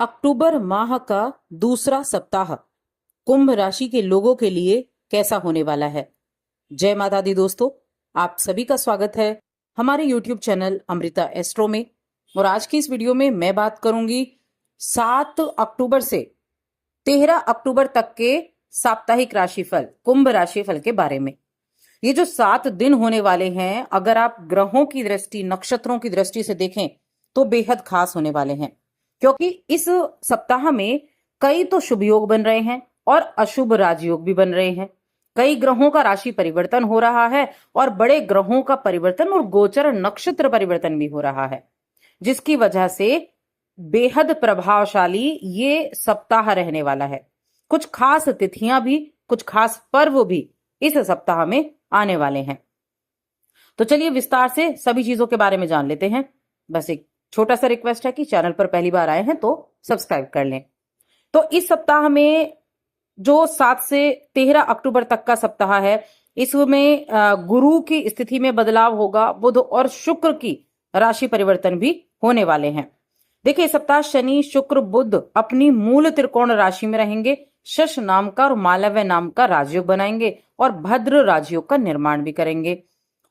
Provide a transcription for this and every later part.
अक्टूबर माह का दूसरा सप्ताह कुंभ राशि के लोगों के लिए कैसा होने वाला है। जय माता दी दोस्तों, आप सभी का स्वागत है हमारे YouTube चैनल अमृता एस्ट्रो में। और आज की इस वीडियो में मैं बात करूंगी 7 अक्टूबर से 13 अक्टूबर तक के साप्ताहिक राशिफल, कुंभ राशिफल के बारे में। ये जो 7 दिन होने वाले हैं, अगर आप ग्रहों की दृष्टि, नक्षत्रों की दृष्टि से देखें तो बेहद खास होने वाले हैं, क्योंकि इस सप्ताह में कई तो शुभ योग बन रहे हैं और अशुभ राजयोग भी बन रहे हैं। कई ग्रहों का राशि परिवर्तन हो रहा है और बड़े ग्रहों का परिवर्तन और गोचर नक्षत्र परिवर्तन भी हो रहा है, जिसकी वजह से बेहद प्रभावशाली ये सप्ताह रहने वाला है। कुछ खास तिथियां भी, कुछ खास पर्व भी इस सप्ताह में आने वाले हैं। तो चलिए विस्तार से सभी चीजों के बारे में जान लेते हैं। बस एक छोटा सा रिक्वेस्ट है कि चैनल पर पहली बार आए हैं तो सब्सक्राइब कर लें। तो इस सप्ताह में जो 7 से 13 अक्टूबर तक का सप्ताह है, इसमें गुरु की स्थिति में बदलाव होगा, बुध और शुक्र की राशि परिवर्तन भी होने वाले हैं। देखिए, इस सप्ताह शनि, शुक्र, बुध अपनी मूल त्रिकोण राशि में रहेंगे। शश नाम का और मालव्य नाम का राजयोग बनाएंगे और भद्र राजयोग का निर्माण भी करेंगे।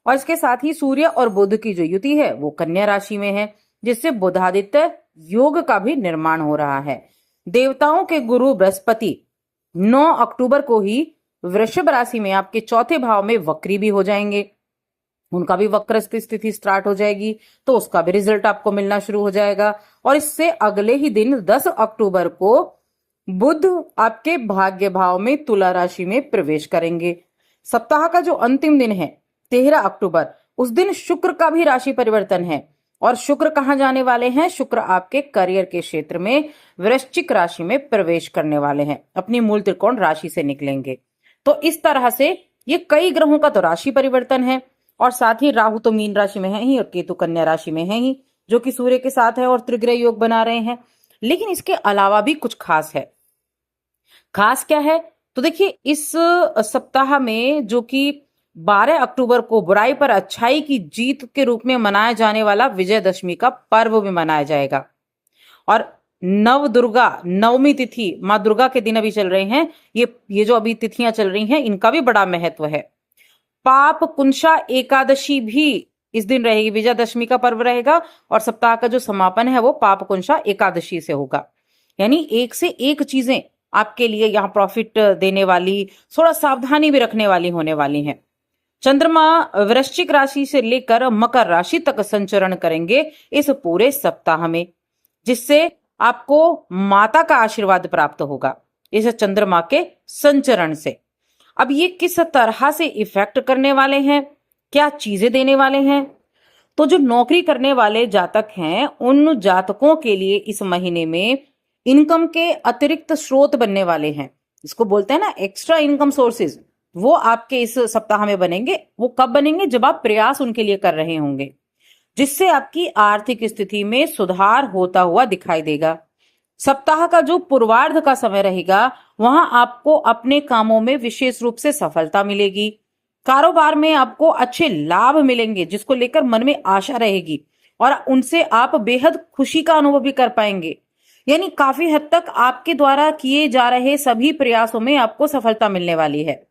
और इसके साथ ही सूर्य और बुध की जो युति है वो कन्या राशि में है, जिससे बुधादित्य योग का भी निर्माण हो रहा है। देवताओं के गुरु बृहस्पति 9 अक्टूबर को ही वृषभ राशि में आपके चौथे भाव में वक्री भी हो जाएंगे। उनका भी वक्र स्थिति स्टार्ट हो जाएगी, तो उसका भी रिजल्ट आपको मिलना शुरू हो जाएगा। और इससे अगले ही दिन 10 अक्टूबर को बुध आपके भाग्य भाव में तुला राशि में प्रवेश करेंगे। सप्ताह का जो अंतिम दिन है 13 अक्टूबर, उस दिन शुक्र का भी राशि परिवर्तन है। और शुक्र कहाँ जाने वाले हैं? शुक्र आपके करियर के क्षेत्र में वृश्चिक राशि में प्रवेश करने वाले हैं, अपनी मूल त्रिकोण राशि से निकलेंगे। तो इस तरह से ये कई ग्रहों का तो राशि परिवर्तन है, और साथ ही राहु तो मीन राशि में है ही और केतु कन्या राशि में है ही, जो कि सूर्य के साथ है और त्रिग्रह योग बना रहे हैं। लेकिन इसके अलावा भी कुछ खास है। खास क्या है? तो देखिए, इस सप्ताह में जो कि 12 अक्टूबर को बुराई पर अच्छाई की जीत के रूप में मनाया जाने वाला विजयदशमी का पर्व भी मनाया जाएगा। और नव दुर्गा नवमी तिथि, माँ दुर्गा के दिन अभी चल रहे हैं, ये जो अभी तिथियां चल रही हैं, इनका भी बड़ा महत्व है। पाप कुंशा एकादशी भी इस दिन रहेगी, विजयदशमी का पर्व रहेगा। और सप्ताह का जो समापन है वो पाप कुंशा एकादशी से होगा। यानी एक से एक चीजें आपके लिए यहाँ प्रॉफिट देने वाली, थोड़ा सावधानी भी रखने वाली होने वाली हैं। चंद्रमा वृश्चिक राशि से लेकर मकर राशि तक संचरण करेंगे इस पूरे सप्ताह में, जिससे आपको माता का आशीर्वाद प्राप्त होगा इस चंद्रमा के संचरण से। अब ये किस तरह से इफेक्ट करने वाले हैं, क्या चीजें देने वाले हैं? तो जो नौकरी करने वाले जातक हैं, उन जातकों के लिए इस महीने में इनकम के अतिरिक्त स्रोत बनने वाले हैं। इसको बोलते हैं ना एक्स्ट्रा इनकम सोर्सेज, वो आपके इस सप्ताह में बनेंगे। वो कब बनेंगे? जब आप प्रयास उनके लिए कर रहे होंगे, जिससे आपकी आर्थिक स्थिति में सुधार होता हुआ दिखाई देगा। सप्ताह का जो पूर्वार्ध का समय रहेगा, वहां आपको अपने कामों में विशेष रूप से सफलता मिलेगी। कारोबार में आपको अच्छे लाभ मिलेंगे, जिसको लेकर मन में आशा रहेगी और उनसे आप बेहद खुशी का अनुभव भी कर पाएंगे। यानी काफी हद तक आपके द्वारा किए जा रहे सभी प्रयासों में आपको सफलता मिलने वाली है।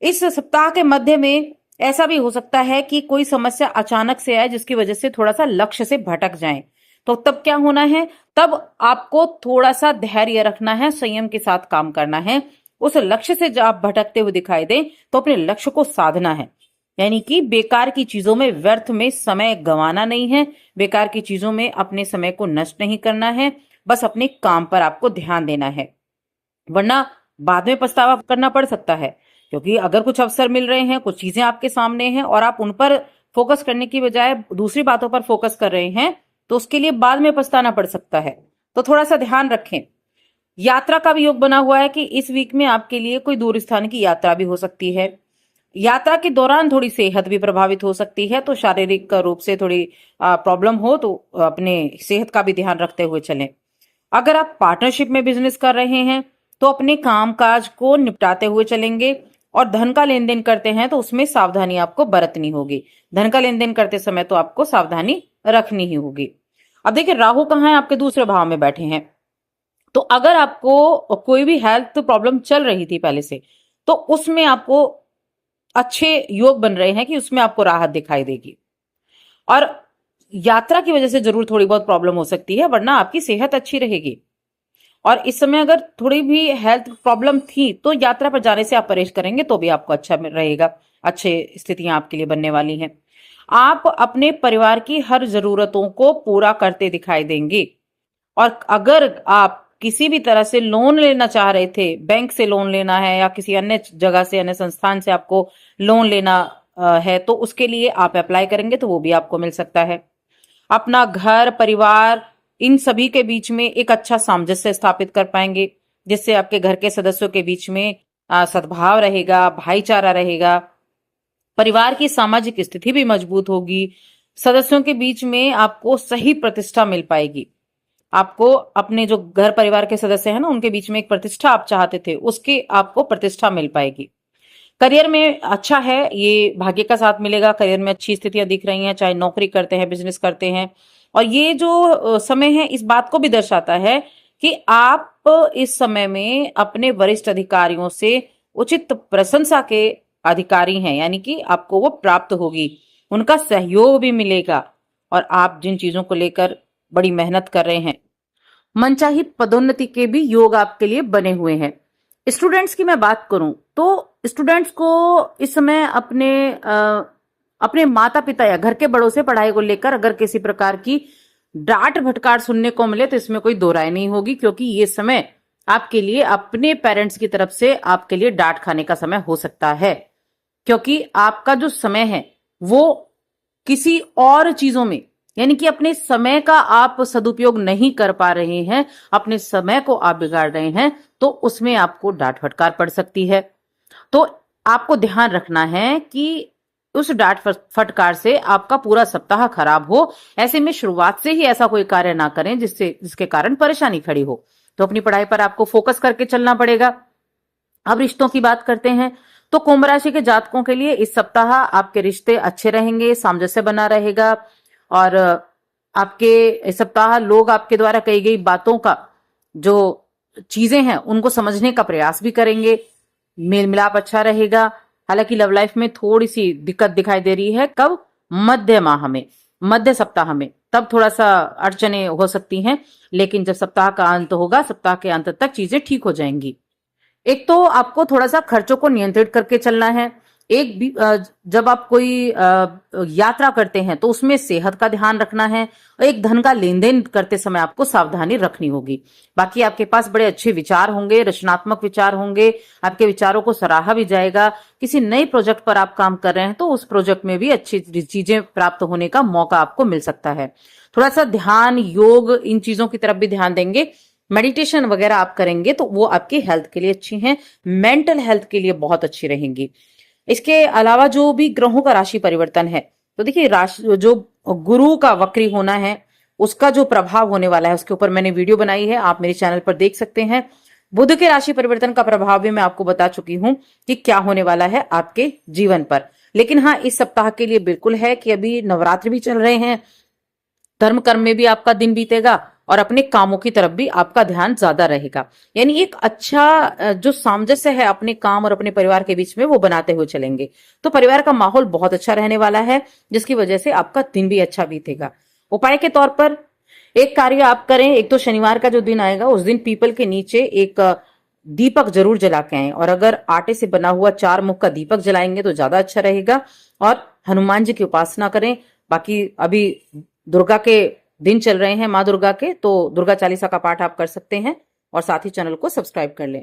इस सप्ताह के मध्य में ऐसा भी हो सकता है कि कोई समस्या अचानक से आए, जिसकी वजह से थोड़ा सा लक्ष्य से भटक जाएं। तो तब क्या होना है? तब आपको थोड़ा सा धैर्य रखना है, संयम के साथ काम करना है। उस लक्ष्य से जब आप भटकते हुए दिखाई दें तो अपने लक्ष्य को साधना है। यानी कि बेकार की चीजों में, व्यर्थ में समय गंवाना नहीं है, बेकार की चीजों में अपने समय को नष्ट नहीं करना है। बस अपने काम पर आपको ध्यान देना है, वरना बाद में पछतावा करना पड़ सकता है। क्योंकि अगर कुछ अवसर मिल रहे हैं, कुछ चीजें आपके सामने हैं और आप उन पर फोकस करने की बजाय दूसरी बातों पर फोकस कर रहे हैं, तो उसके लिए बाद में पछताना पड़ सकता है। तो थोड़ा सा ध्यान रखें। यात्रा का भी योग बना हुआ है कि इस वीक में आपके लिए कोई दूर स्थान की यात्रा भी हो सकती है। यात्रा के दौरान थोड़ी सेहत भी प्रभावित हो सकती है, तो शारीरिक रूप से थोड़ी प्रॉब्लम हो तो अपने सेहत का भी ध्यान रखते हुए चलें। अगर आप पार्टनरशिप में बिजनेस कर रहे हैं तो अपने काम काज को निपटाते हुए चलेंगे। और धन का लेन देन करते हैं तो उसमें सावधानी आपको बरतनी होगी। धन का लेन देन करते समय तो आपको सावधानी रखनी ही होगी। अब देखिए, राहु कहाँ है? आपके दूसरे भाव में बैठे हैं। तो अगर आपको कोई भी हेल्थ प्रॉब्लम चल रही थी पहले से, तो उसमें आपको अच्छे योग बन रहे हैं कि उसमें आपको राहत दिखाई देगी। और यात्रा की वजह से जरूर थोड़ी बहुत प्रॉब्लम हो सकती है, वरना आपकी सेहत अच्छी रहेगी। और इस समय अगर थोड़ी भी हेल्थ प्रॉब्लम थी तो यात्रा पर जाने से आप परहेज करेंगे तो भी आपको अच्छा रहेगा, अच्छे स्थितियां आपके लिए बनने वाली हैं। आप अपने परिवार की हर जरूरतों को पूरा करते दिखाई देंगे। और अगर आप किसी भी तरह से लोन लेना चाह रहे थे, बैंक से लोन लेना है या किसी अन्य जगह से, अन्य संस्थान से आपको लोन लेना है, तो उसके लिए आप अप्लाई करेंगे तो वो भी आपको मिल सकता है। अपना घर परिवार इन सभी के बीच में एक अच्छा सामंजस्य स्थापित कर पाएंगे, जिससे आपके घर के सदस्यों के बीच में सद्भाव रहेगा, भाईचारा रहेगा। परिवार की सामाजिक स्थिति भी मजबूत होगी। सदस्यों के बीच में आपको सही प्रतिष्ठा मिल पाएगी। आपको अपने जो घर परिवार के सदस्य हैं ना, उनके बीच में एक प्रतिष्ठा आप चाहते थे, उसकी आपको प्रतिष्ठा मिल पाएगी। करियर में अच्छा है, ये भाग्य का साथ मिलेगा। करियर में अच्छी स्थितियां दिख रही हैं, चाहे नौकरी करते हैं, बिजनेस करते हैं। और ये जो समय है, इस बात को भी दर्शाता है कि आप इस समय में अपने वरिष्ठ अधिकारियों से उचित प्रशंसा के अधिकारी हैं, यानी कि आपको वो प्राप्त होगी, उनका सहयोग भी मिलेगा। और आप जिन चीजों को लेकर बड़ी मेहनत कर रहे हैं, मनचाही पदोन्नति के भी योग आपके लिए बने हुए हैं। स्टूडेंट्स की मैं बात करूं तो स्टूडेंट्स को इस समय अपने माता पिता या घर के बड़ों से पढ़ाई को लेकर अगर किसी प्रकार की डांट फटकार सुनने को मिले तो इसमें कोई दो राय नहीं होगी, क्योंकि ये समय आपके लिए अपने पेरेंट्स की तरफ से आपके लिए डांट खाने का समय हो सकता है। क्योंकि आपका जो समय है वो किसी और चीजों में, यानी कि अपने समय का आप सदुपयोग नहीं कर पा रहे हैं, अपने समय को आप बिगाड़ रहे हैं, तो उसमें आपको डांट फटकार पड़ सकती है। तो आपको ध्यान रखना है कि उस डांट फटकार से आपका पूरा सप्ताह खराब हो। ऐसे में शुरुआत से ही ऐसा कोई कार्य ना करें जिसके कारण परेशानी खड़ी हो। तो अपनी पढ़ाई पर आपको फोकस करके चलना पड़ेगा। अब रिश्तों की बात करते हैं तो कुंभ राशि के जातकों के लिए इस सप्ताह आपके रिश्ते अच्छे रहेंगे, सामंजस्य बना रहेगा। और आपके इस सप्ताह लोग आपके द्वारा कही गई बातों का जो चीजें हैं उनको समझने का प्रयास भी करेंगे। मेल मिलाप अच्छा रहेगा। हालांकि लव लाइफ में थोड़ी सी दिक्कत दिखाई दे रही है। कब? मध्य माह में, मध्य सप्ताह में, तब थोड़ा सा अड़चने हो सकती हैं। लेकिन जब सप्ताह का अंत होगा, सप्ताह के अंत तक चीजें ठीक हो जाएंगी। एक तो आपको थोड़ा सा खर्चों को नियंत्रित करके चलना है। एक भी जब आप कोई यात्रा करते हैं तो उसमें सेहत का ध्यान रखना है। और एक धन का लेन देन करते समय आपको सावधानी रखनी होगी। बाकी आपके पास बड़े अच्छे विचार होंगे, रचनात्मक विचार होंगे, आपके विचारों को सराहा भी जाएगा। किसी नए प्रोजेक्ट पर आप काम कर रहे हैं तो उस प्रोजेक्ट में भी अच्छी चीजें प्राप्त होने का मौका आपको मिल सकता है। थोड़ा सा ध्यान, योग, इन चीजों की तरफ भी ध्यान देंगे। मेडिटेशन वगैरह आप करेंगे तो वो आपकी हेल्थ के लिए अच्छी हैं, मेंटल हेल्थ के लिए बहुत अच्छी रहेंगी। इसके अलावा जो भी ग्रहों का राशि परिवर्तन है, तो देखिए राशि जो गुरु का वक्री होना है उसका जो प्रभाव होने वाला है उसके ऊपर मैंने वीडियो बनाई है, आप मेरे चैनल पर देख सकते हैं। बुध के राशि परिवर्तन का प्रभाव भी मैं आपको बता चुकी हूं कि क्या होने वाला है आपके जीवन पर। लेकिन हाँ, इस सप्ताह के लिए बिल्कुल है कि अभी नवरात्र भी चल रहे हैं, धर्म कर्म में भी आपका दिन बीतेगा और अपने कामों की तरफ भी आपका ध्यान ज्यादा रहेगा। यानी एक अच्छा जो सामंजस्य है अपने काम और अपने परिवार के बीच में वो बनाते हुए चलेंगे। तो परिवार का माहौल बहुत अच्छा रहने वाला है, जिसकी वजह से आपका दिन भी अच्छा बीतेगा। उपाय के तौर पर एक कार्य आप करें। एक तो शनिवार का जो दिन आएगा उस दिन पीपल के नीचे एक दीपक जरूर जला के आए, और अगर आटे से बना हुआ 4 मुख का दीपक जलाएंगे तो ज्यादा अच्छा रहेगा। और हनुमान जी की उपासना करें। बाकी अभी दुर्गा के दिन चल रहे हैं, माँ दुर्गा के, तो दुर्गा चालीसा का पाठ आप कर सकते हैं और साथ ही चैनल को सब्सक्राइब कर लें।